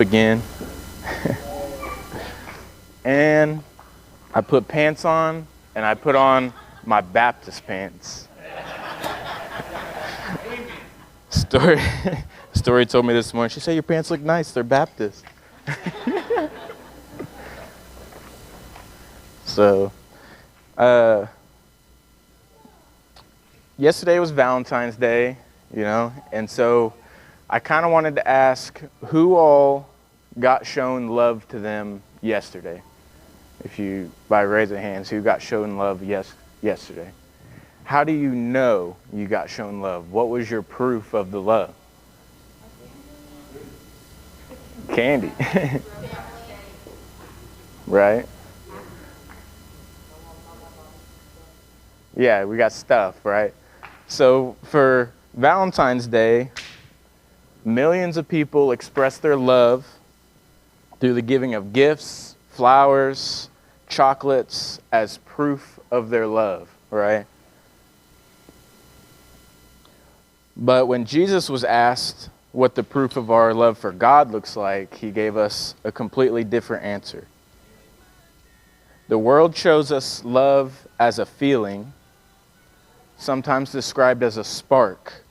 again. And I put pants on, and I put on my Baptist pants. Story told me this morning. She said, your pants look nice. They're Baptist. So, yesterday was Valentine's Day, and so I kind of wanted to ask who all got shown love to them yesterday. If you, by raise of hands, who got shown love yesterday? How do you know you got shown love? What was your proof of the love? Candy. Right? Yeah, we got stuff, right? So for Valentine's Day, millions of people express their love through the giving of gifts, flowers, chocolates as proof of their love, right? But when Jesus was asked what the proof of our love for God looks like, he gave us a completely different answer. The world shows us love as a feeling, sometimes described as a spark.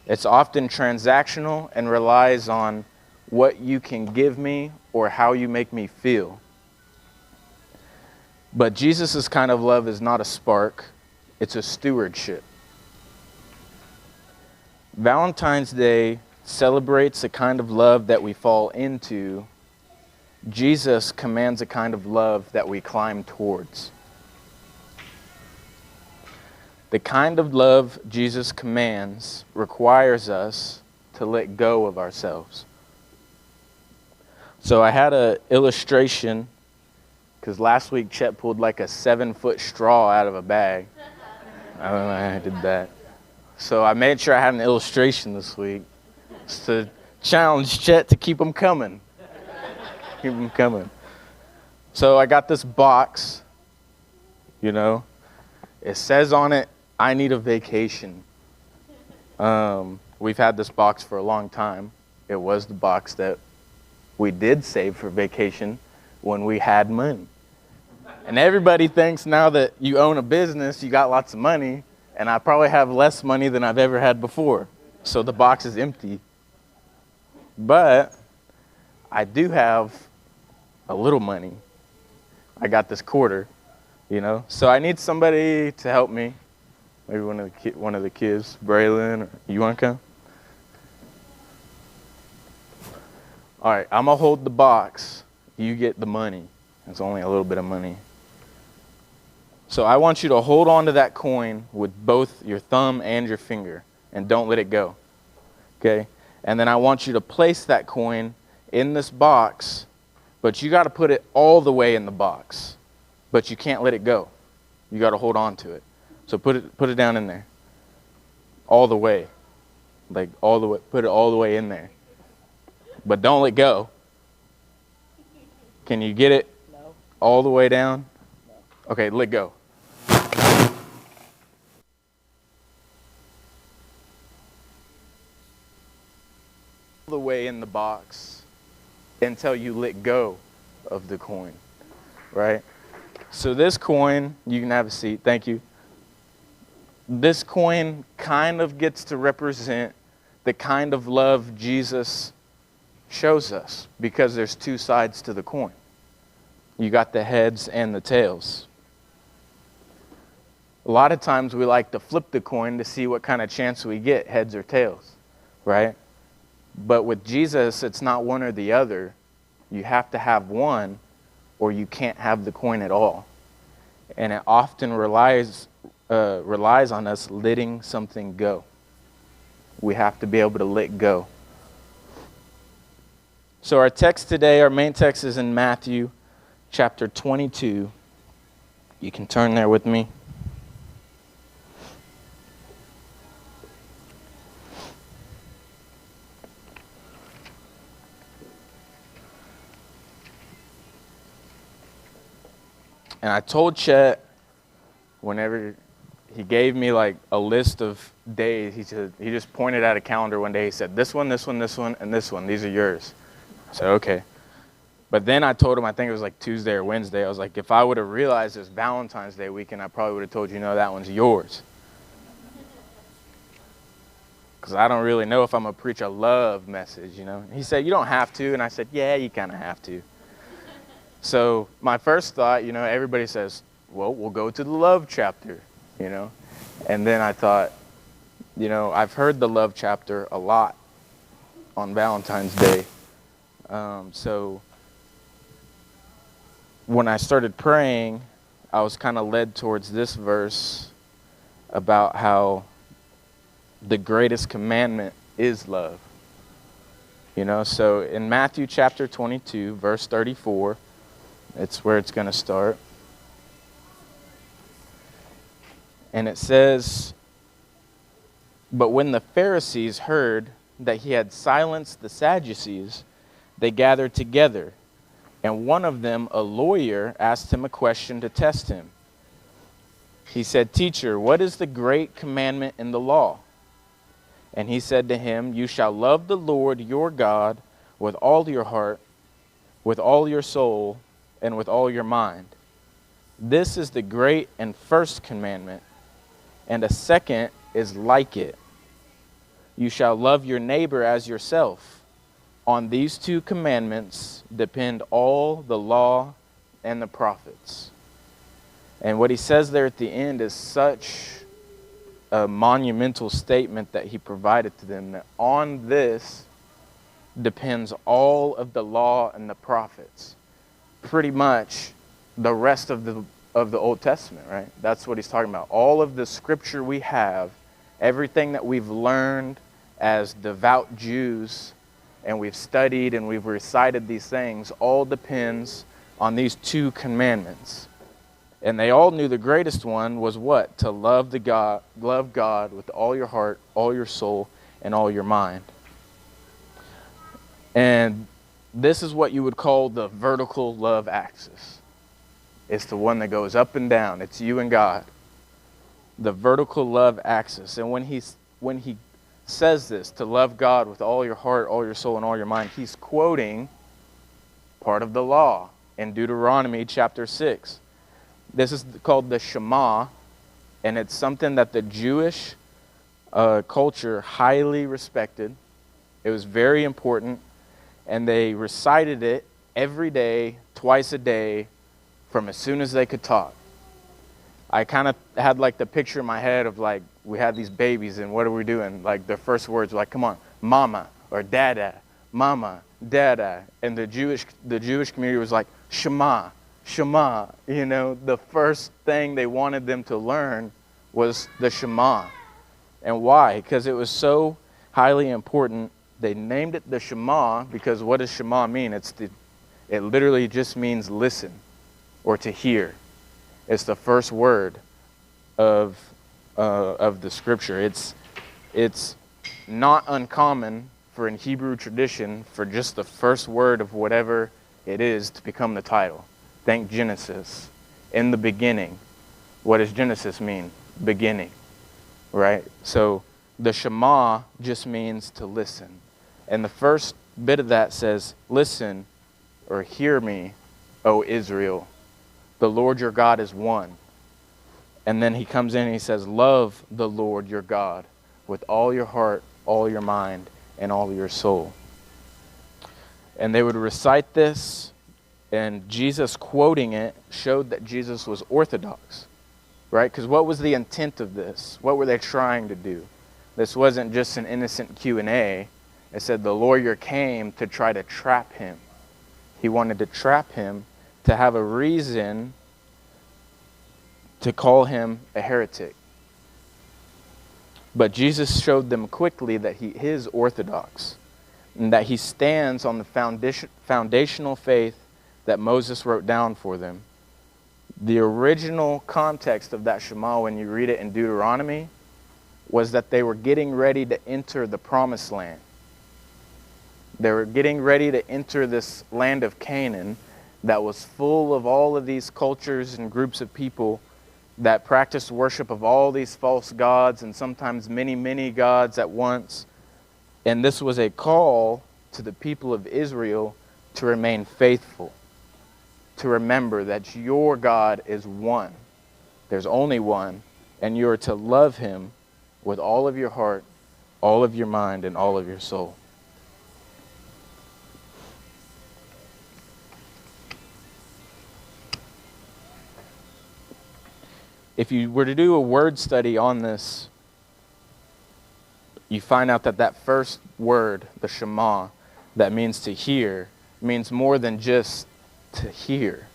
It's often transactional and relies on what you can give me or how you make me feel. But Jesus' kind of love is not a spark, it's a stewardship. Valentine's Day celebrates a kind of love that we fall into. Jesus commands a kind of love that we climb towards. The kind of love Jesus commands requires us to let go of ourselves. So I had an illustration, because last week Chet pulled like a 7-foot straw out of a bag. I don't know how I did that. So I made sure I had an illustration this week to challenge Chet to keep them coming. Keep them coming. So I got this box, It says on it, I need a vacation. We've had this box for a long time. It was the box that we did save for vacation when we had money. And everybody thinks now that you own a business, you got lots of money, and I probably have less money than I've ever had before. So the box is empty. But I do have a little money. I got this quarter, So I need somebody to help me. Maybe one of the kids, Braylon, or you want to come? All right, I'm going to hold the box. You get the money. It's only a little bit of money. So I want you to hold on to that coin with both your thumb and your finger, and don't let it go. Okay? And then I want you to place that coin in this box, but you got to put it all the way in the box. But you can't let it go. You got to hold on to it. So put it down in there. All the way. Like all the way, put it all the way in there. But don't let go. Can you get it? No. All the way down? No. Okay, let go. All the way in the box until you let go of the coin. Right? So this coin, you can have a seat. Thank you. This coin kind of gets to represent the kind of love Jesus shows us, because there's two sides to the coin. You got the heads and the tails. A lot of times we like to flip the coin to see what kind of chance we get, heads or tails, right? But with Jesus, it's not one or the other. You have to have one, or you can't have the coin at all. And it often relies on us letting something go. We have to be able to let go. So our text today, our main text is in Matthew chapter 22. You can turn there with me. And I told Chet, whenever he gave me like a list of days, he just pointed at a calendar one day. He said, this one, and this one. These are yours. I said, okay. But then I told him, I think it was like Tuesday or Wednesday, I was like, if I would have realized it's Valentine's Day weekend, I probably would have told you, no, that one's yours. Because I don't really know if I'm going to preach a love message, you know. He said, you don't have to. And I said, yeah, you kind of have to. So my first thought, you know, everybody says, well, we'll go to the love chapter, you know. And then I thought, you know, I've heard the love chapter a lot on Valentine's Day. So when I started praying, I was kind of led towards this verse about how the greatest commandment is love. You know, so in Matthew chapter 22, verse 34, it's where it's going to start. And it says, but when the Pharisees heard that he had silenced the Sadducees, they gathered together. And one of them, a lawyer, asked him a question to test him. He said, teacher, what is the great commandment in the law? And he said to him, you shall love the Lord your God with all your heart, with all your soul, and with all your mind. This is the great and first commandment, and a second is like it. You shall love your neighbor as yourself. On these two commandments depend all the law and the prophets. And what he says there at the end is such a monumental statement that he provided to them, that on this depends all of the law and the prophets. Pretty much the rest of the Old Testament, right? That's what he's talking about. All of the scripture we have, everything that we've learned as devout Jews, and we've studied and we've recited these things, all depends on these two commandments. And they all knew the greatest one was what? To love God with all your heart, all your soul, and all your mind. And this is what you would call the vertical love axis. It's the one that goes up and down. It's you and God. The vertical love axis. And when he says this, to love God with all your heart, all your soul, and all your mind, he's quoting part of the law in Deuteronomy chapter 6. This is called the Shema, and it's something that the Jewish culture highly respected. It was very important, and they recited it every day, twice a day, from as soon as they could talk. I kind of had like the picture in my head of like, we had these babies, and what are we doing? Like their first words were like, come on, mama, or dada, mama, dada. And the Jewish community was like, Shema, Shema. You know, the first thing they wanted them to learn was the Shema. And why? Because it was so highly important. They named it the Shema because what does Shema mean? It literally just means listen or to hear. It's the first word of the scripture. It's not uncommon for in Hebrew tradition for just the first word of whatever it is to become the title. Think Genesis. In the beginning. What does Genesis mean? Beginning. Right? So the Shema just means to listen. And the first bit of that says, listen or hear me, O Israel. The Lord your God is one. And then he comes in and he says, love the Lord your God with all your heart, all your mind, and all your soul. And they would recite this, and Jesus quoting it showed that Jesus was orthodox, right? Because what was the intent of this? What were they trying to do? This wasn't just an innocent Q&A. It said the lawyer came to try to trap him. He wanted to trap him to have a reason to call him a heretic. But Jesus showed them quickly that he is orthodox and that he stands on the foundational faith that Moses wrote down for them. The original context of that Shema, when you read it in Deuteronomy, was that they were getting ready to enter the promised land. They were getting ready to enter this land of Canaan that was full of all of these cultures and groups of people that practiced worship of all these false gods and sometimes many, gods at once. And this was a call to the people of Israel to remain faithful, to remember that your God is one. There's only one, and you are to love him with all of your heart, all of your mind, and all of your soul. If you were to do a word study on this, you find out that that first word, the Shema, that means to hear, means more than just to hear.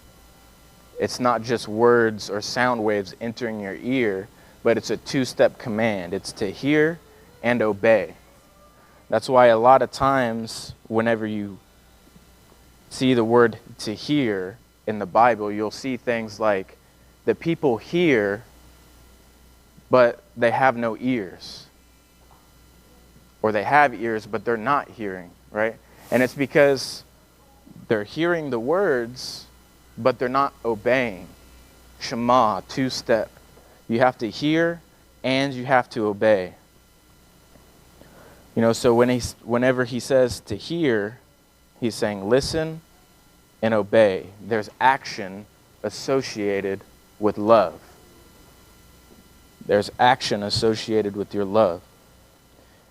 It's not just words or sound waves entering your ear, but it's a two-step command. It's to hear and obey. That's why a lot of times, whenever you see the word to hear in the Bible, you'll see things like, the people hear, but they have no ears. Or they have ears, but they're not hearing, right? And it's because they're hearing the words, but they're not obeying. Shema, two-step. You have to hear and you have to obey. You know, so whenever he says to hear, he's saying listen and obey. There's action associated with love. There's action associated with your love.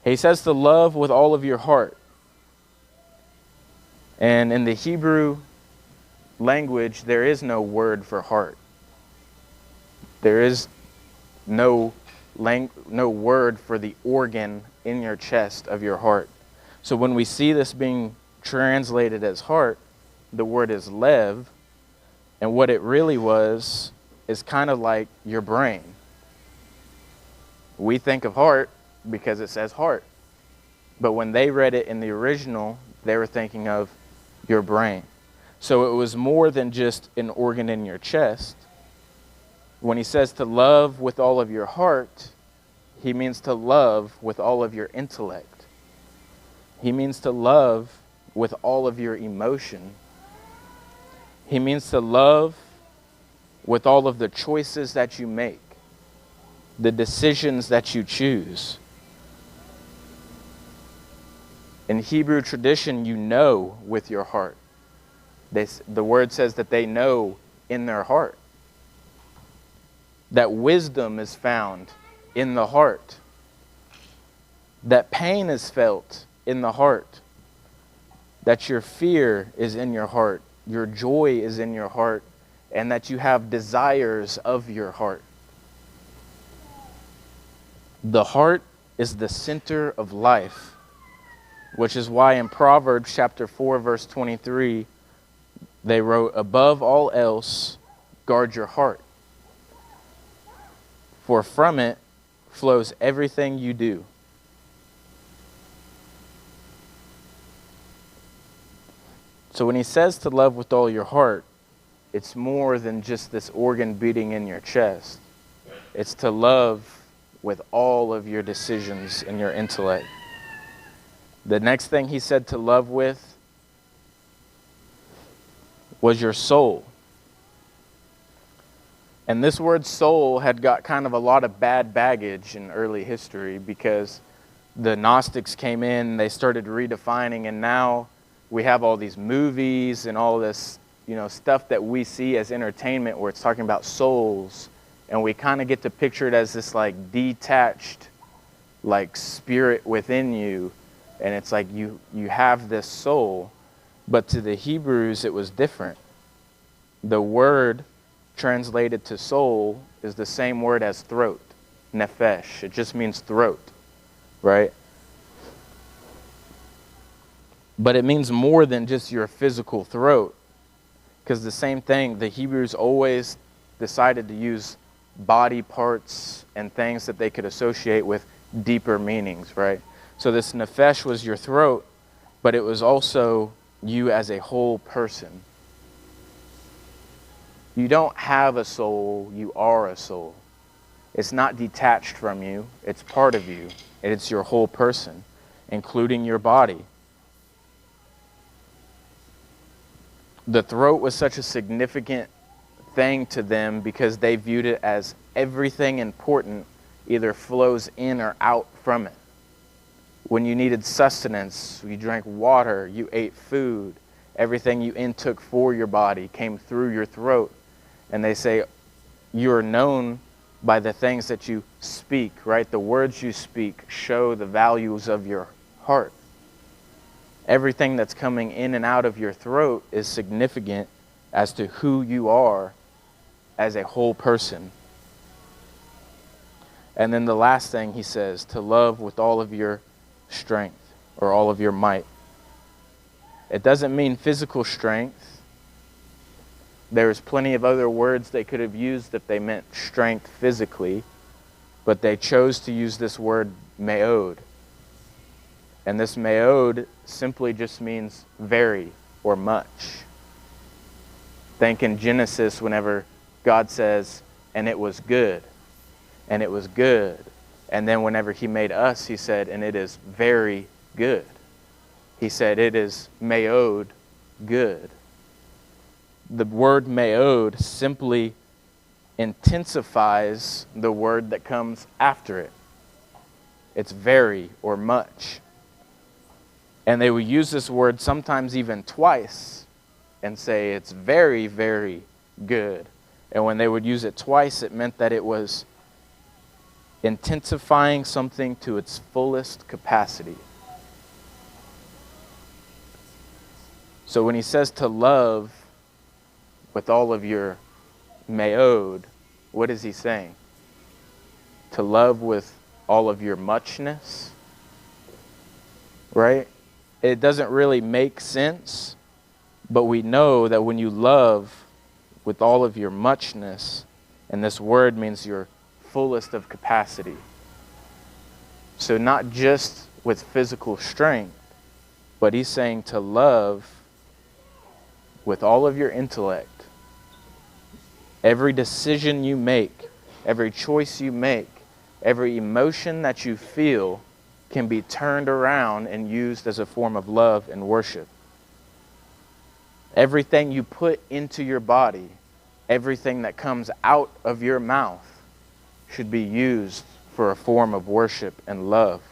He says to love with all of your heart. And in the Hebrew language, there is no word for heart. There is no word for the organ in your chest of your heart. So when we see this being translated as heart, the word is lev, and what it really was is kind of like your brain. We think of heart because it says heart. But when they read it in the original, they were thinking of your brain. So it was more than just an organ in your chest. When he says to love with all of your heart, he means to love with all of your intellect. He means to love with all of your emotion. He means to love with all of the choices that you make, the decisions that you choose. In Hebrew tradition, you know with your heart. The word says that they know in their heart. That wisdom is found in the heart. That pain is felt in the heart. That your fear is in your heart. Your joy is in your heart. And that you have desires of your heart. The heart is the center of life. Which is why in Proverbs chapter 4, verse 23, they wrote, above all else, guard your heart. For from it flows everything you do. So when he says to love with all your heart, it's more than just this organ beating in your chest. It's to love with all of your decisions and your intellect. The next thing he said to love with was your soul. And this word soul had got kind of a lot of bad baggage in early history because the Gnostics came in, they started redefining, and now we have all these movies and all this, stuff that we see as entertainment where it's talking about souls, and we kind of get to picture it as this like detached like spirit within you. And it's like you have this soul, but to the Hebrews it was different. The word translated to soul is the same word as throat, nephesh. It just means throat, right? But it means more than just your physical throat, because the same thing, the Hebrews always decided to use body parts and things that they could associate with deeper meanings, right? So this nephesh was your throat, but it was also you as a whole person. You don't have a soul, you are a soul. It's not detached from you, it's part of you, and it's your whole person, including your body. The throat was such a significant thing to them because they viewed it as everything important either flows in or out from it. When you needed sustenance, you drank water, you ate food. everything you intook for your body came through your throat. And they say you are known by the things that you speak, right? The words you speak show the values of your heart. Everything that's coming in and out of your throat is significant as to who you are as a whole person. And then the last thing he says, to love with all of your strength or all of your might. It doesn't mean physical strength. There's plenty of other words they could have used if they meant strength physically, but they chose to use this word meod. And this meod simply just means very or much. Think in Genesis whenever God says, and it was good, and it was good. And then whenever he made us, he said, and it is very good. He said, it is meod good. The word meod simply intensifies the word that comes after it. It's very or much. And they would use this word sometimes even twice and say it's very, very good. And when they would use it twice, it meant that it was intensifying something to its fullest capacity. So when he says to love with all of your meod, what is he saying? To love with all of your muchness, right? It doesn't really make sense, but we know that when you love with all of your muchness, and this word means your fullest of capacity. So not just with physical strength, but he's saying to love with all of your intellect. Every decision you make, every choice you make, every emotion that you feel can be turned around and used as a form of love and worship. Everything you put into your body, everything that comes out of your mouth should be used for a form of worship and love.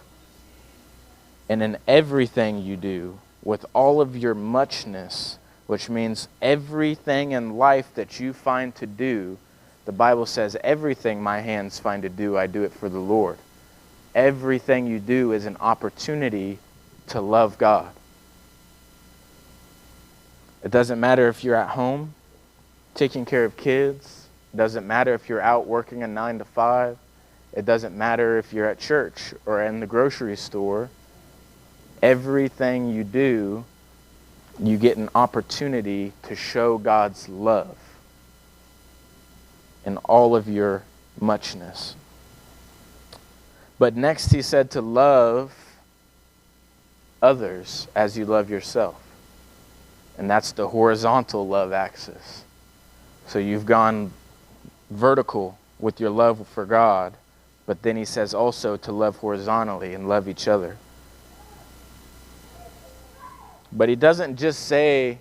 And in everything you do, with all of your muchness, which means everything in life that you find to do, the Bible says, everything my hands find to do, I do it for the Lord. Everything you do is an opportunity to love God. It doesn't matter if you're at home taking care of kids. It doesn't matter if you're out working a 9 to 5. It doesn't matter if you're at church or in the grocery store. Everything you do, you get an opportunity to show God's love in all of your muchness. But next he said to love others as you love yourself. And that's the horizontal love axis. So you've gone vertical with your love for God, but then he says also to love horizontally and love each other. But he doesn't just say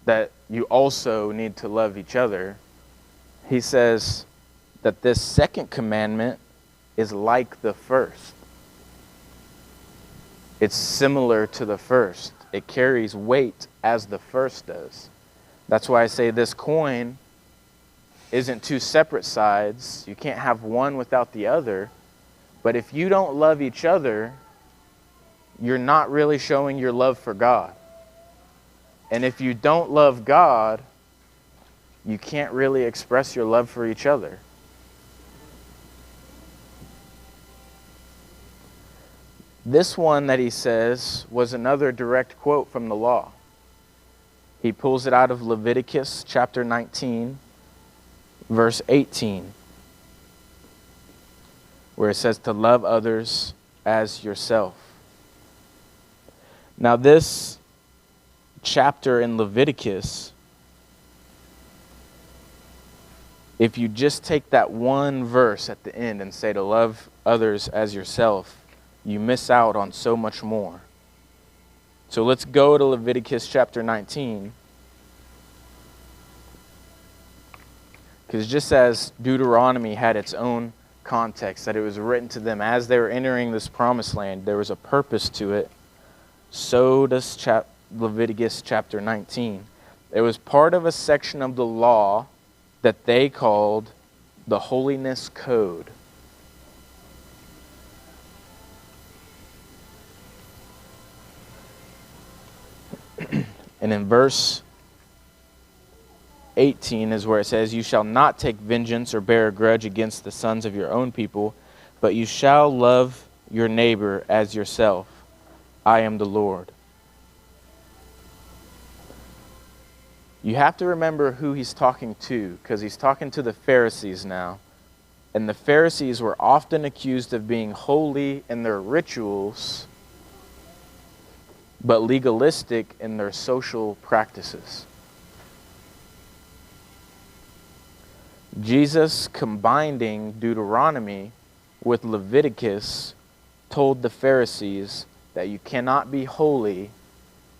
that you also need to love each other. He says that this second commandment is like the first. It's similar to the first. It carries weight as the first does. That's why I say this coin isn't two separate sides. You can't have one without the other. But if you don't love each other, you're not really showing your love for God. And if you don't love God, you can't really express your love for each other. This one that he says was another direct quote from the law. He pulls it out of Leviticus chapter 19, verse 18, where it says to love others as yourself. Now this chapter in Leviticus, if you just take that one verse at the end and say to love others as yourself, you miss out on so much more. So let's go to Leviticus chapter 19. Because just as Deuteronomy had its own context, that it was written to them as they were entering this promised land, there was a purpose to it. So does Leviticus chapter 19. It was part of a section of the law that they called the Holiness Code. And in verse 18 is where it says, "You shall not take vengeance or bear a grudge against the sons of your own people, but you shall love your neighbor as yourself. I am the Lord." You have to remember who he's talking to, because he's talking to the Pharisees now. And the Pharisees were often accused of being holy in their rituals, but legalistic in their social practices. Jesus, combining Deuteronomy with Leviticus, told the Pharisees that you cannot be holy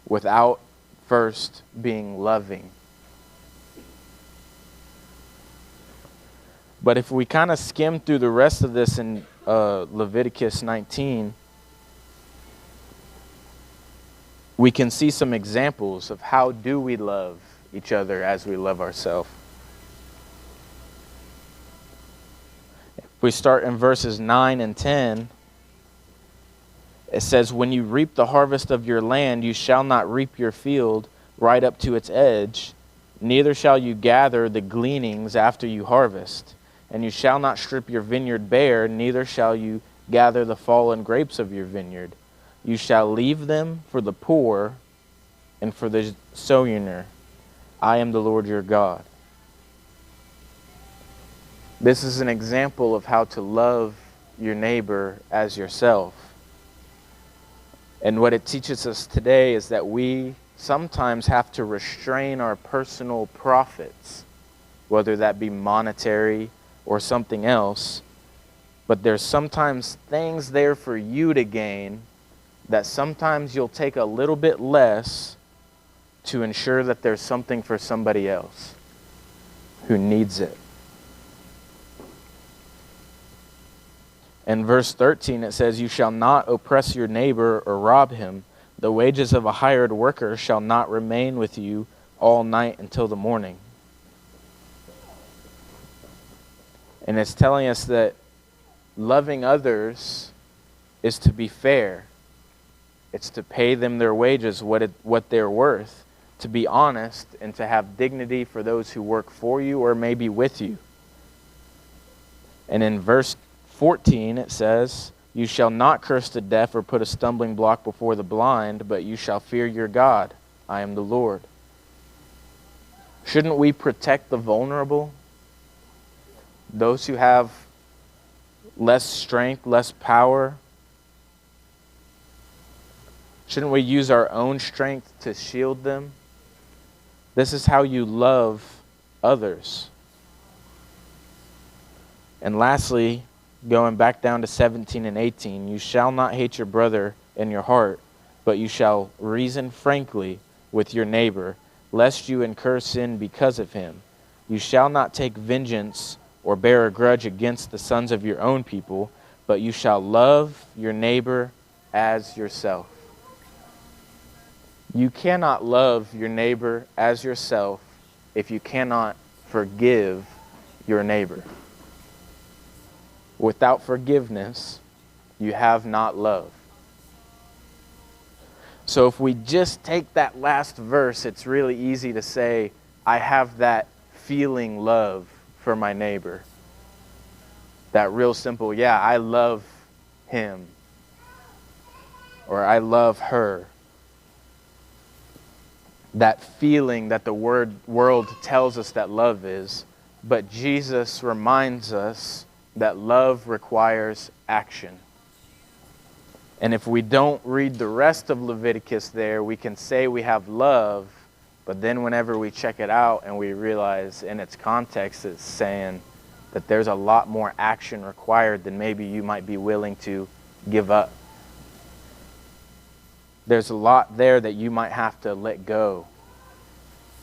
without first being loving. But if we kind of skim through the rest of this in Leviticus 19, we can see some examples of how do we love each other as we love ourselves. If we start in verses 9 and 10, it says, "When you reap the harvest of your land, you shall not reap your field right up to its edge, neither shall you gather the gleanings after you harvest. And you shall not strip your vineyard bare, neither shall you gather the fallen grapes of your vineyard. You shall leave them for the poor and for the sojourner. I am the Lord your God." This is an example of how to love your neighbor as yourself. And what it teaches us today is that we sometimes have to restrain our personal profits, whether that be monetary or something else. But there's sometimes things there for you to gain that sometimes you'll take a little bit less to ensure that there's something for somebody else who needs it. In verse 13 it says, "You shall not oppress your neighbor or rob him. The wages of a hired worker shall not remain with you all night until the morning." And it's telling us that loving others is to be fair. It's to pay them their wages, what they're worth, to be honest, and to have dignity for those who work for you or maybe with you. And in verse 14 it says, "You shall not curse the deaf or put a stumbling block before the blind, but you shall fear your God. I am the Lord." Shouldn't we protect the vulnerable? Those who have less strength, less power? Shouldn't we use our own strength to shield them? This is how you love others. And lastly, going back down to 17 and 18, "You shall not hate your brother in your heart, but you shall reason frankly with your neighbor, lest you incur sin because of him. You shall not take vengeance or bear a grudge against the sons of your own people, but you shall love your neighbor as yourself." You cannot love your neighbor as yourself if you cannot forgive your neighbor. Without forgiveness, you have not love. So if we just take that last verse, it's really easy to say, I have that feeling love for my neighbor. That real simple, yeah, I love him. Or I love her. That feeling that the world tells us that love is. But Jesus reminds us that love requires action. And if we don't read the rest of Leviticus there, we can say we have love, but then whenever we check it out and we realize in its context it's saying that there's a lot more action required than maybe you might be willing to give up. There's a lot there that you might have to let go.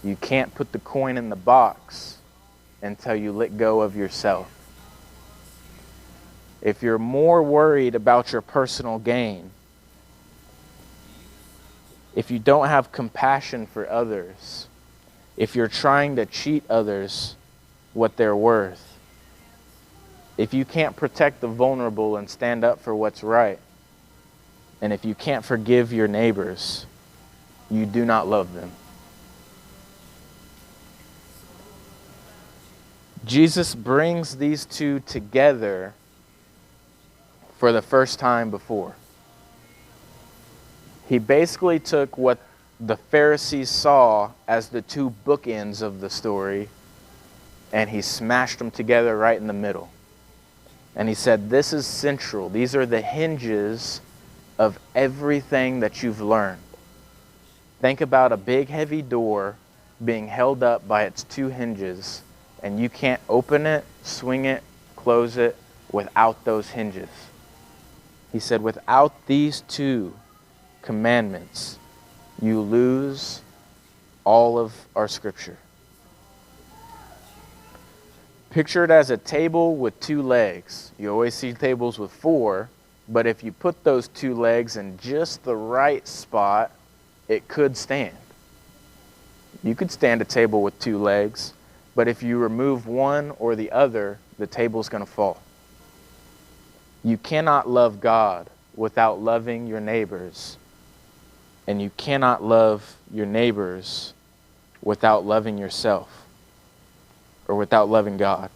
You can't put the coin in the box until you let go of yourself. If you're more worried about your personal gain, if you don't have compassion for others, if you're trying to cheat others what they're worth, if you can't protect the vulnerable and stand up for what's right, and if you can't forgive your neighbors, you do not love them. Jesus brings these two together for the first time before. He basically took what the Pharisees saw as the two bookends of the story, and he smashed them together right in the middle. And he said, this is central. These are the hinges of everything that you've learned. Think about a big heavy door being held up by its two hinges, and you can't open it, swing it, close it without those hinges. He said, without these two commandments, you lose all of our scripture. Picture it as a table with two legs. You always see tables with four, but if you put those two legs in just the right spot, it could stand. You could stand a table with two legs, but if you remove one or the other, the table's going to fall. You cannot love God without loving your neighbors, and you cannot love your neighbors without loving yourself or without loving God.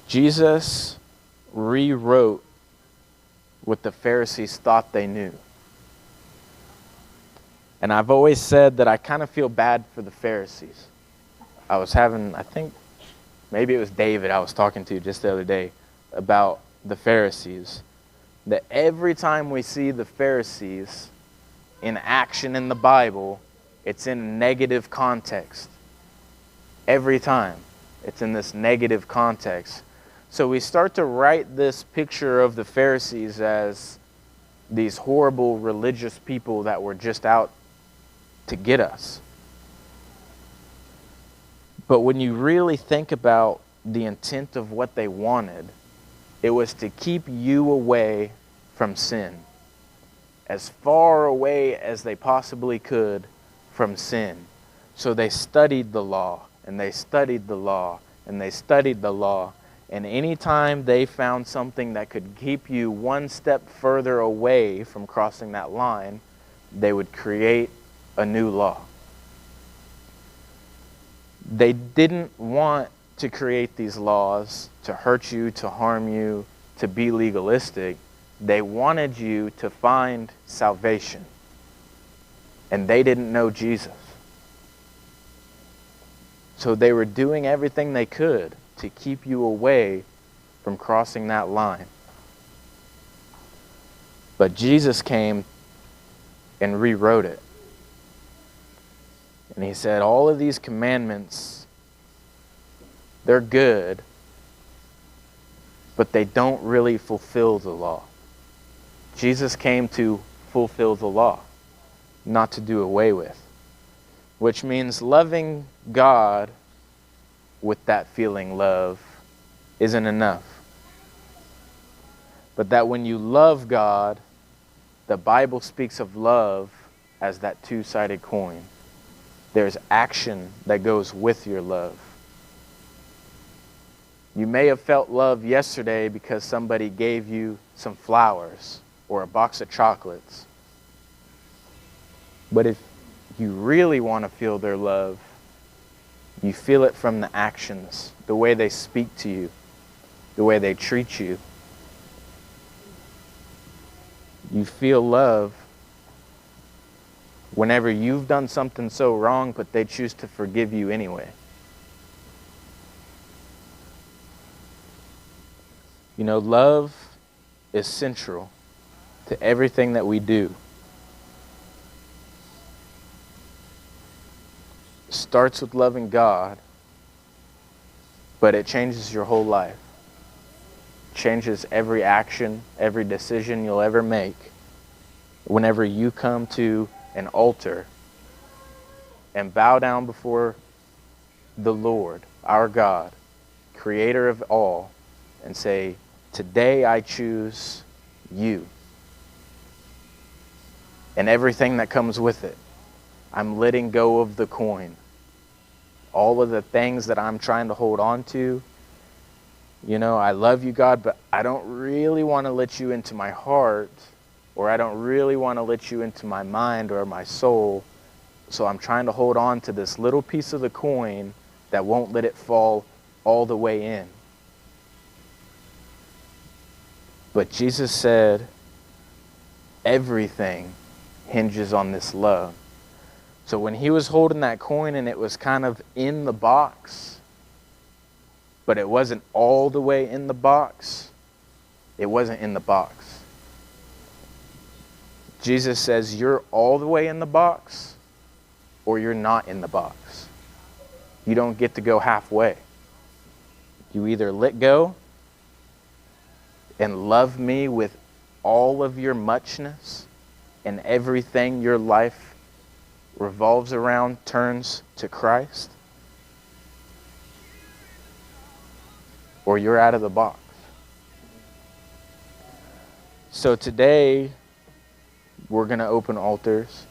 Jesus rewrote what the Pharisees thought they knew. And I've always said that I kind of feel bad for the Pharisees. I think maybe it was David I was talking to just the other day about the Pharisees. That every time we see the Pharisees in action in the Bible, it's in a negative context. Every time it's in this negative context. So we start to write this picture of the Pharisees as these horrible religious people that were just out to get us. But when you really think about the intent of what they wanted, it was to keep you away from sin, as far away as they possibly could from sin. So they studied the law, and they studied the law, and they studied the law. And anytime they found something that could keep you one step further away from crossing that line, they would create a new law. They didn't want to create these laws to hurt you, to harm you, to be legalistic. They wanted you to find salvation. And they didn't know Jesus. So they were doing everything they could to keep you away from crossing that line. But Jesus came and rewrote it. And he said, all of these commandments, they're good, but they don't really fulfill the law. Jesus came to fulfill the law, not to do away with. Which means loving God with that feeling love isn't enough. But that when you love God, the Bible speaks of love as that two-sided coin. There's action that goes with your love. You may have felt love yesterday because somebody gave you some flowers or a box of chocolates. But if you really want to feel their love, you feel it from the actions, the way they speak to you, the way they treat you. You feel love whenever you've done something so wrong, but they choose to forgive you anyway. You know, love is central to everything that we do. It starts with loving God, but it changes your whole life. It changes every action, every decision you'll ever make. Whenever you come to an altar and bow down before the Lord, our God, creator of all, and say, Today I choose you. And everything that comes with it. I'm letting go of the coin. All of the things that I'm trying to hold on to. You know, I love you, God, but I don't really want to let you into my heart, or I don't really want to let you into my mind or my soul. So I'm trying to hold on to this little piece of the coin that won't let it fall all the way in. But Jesus said, everything hinges on this love. So when he was holding that coin and it was kind of in the box, but it wasn't all the way in the box, it wasn't in the box. Jesus says, you're all the way in the box, or you're not in the box. You don't get to go halfway. You either let go and love me with all of your muchness, and everything your life revolves around turns to Christ, or you're out of the box. So today, we're going to open altars,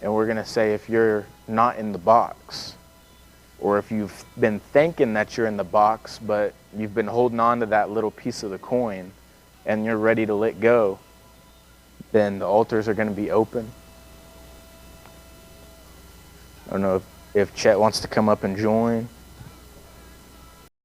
and we're going to say, if you're not in the box, or if you've been thinking that you're in the box, but you've been holding on to that little piece of the coin, and you're ready to let go, then the altars are going to be open. I don't know if Chet wants to come up and join.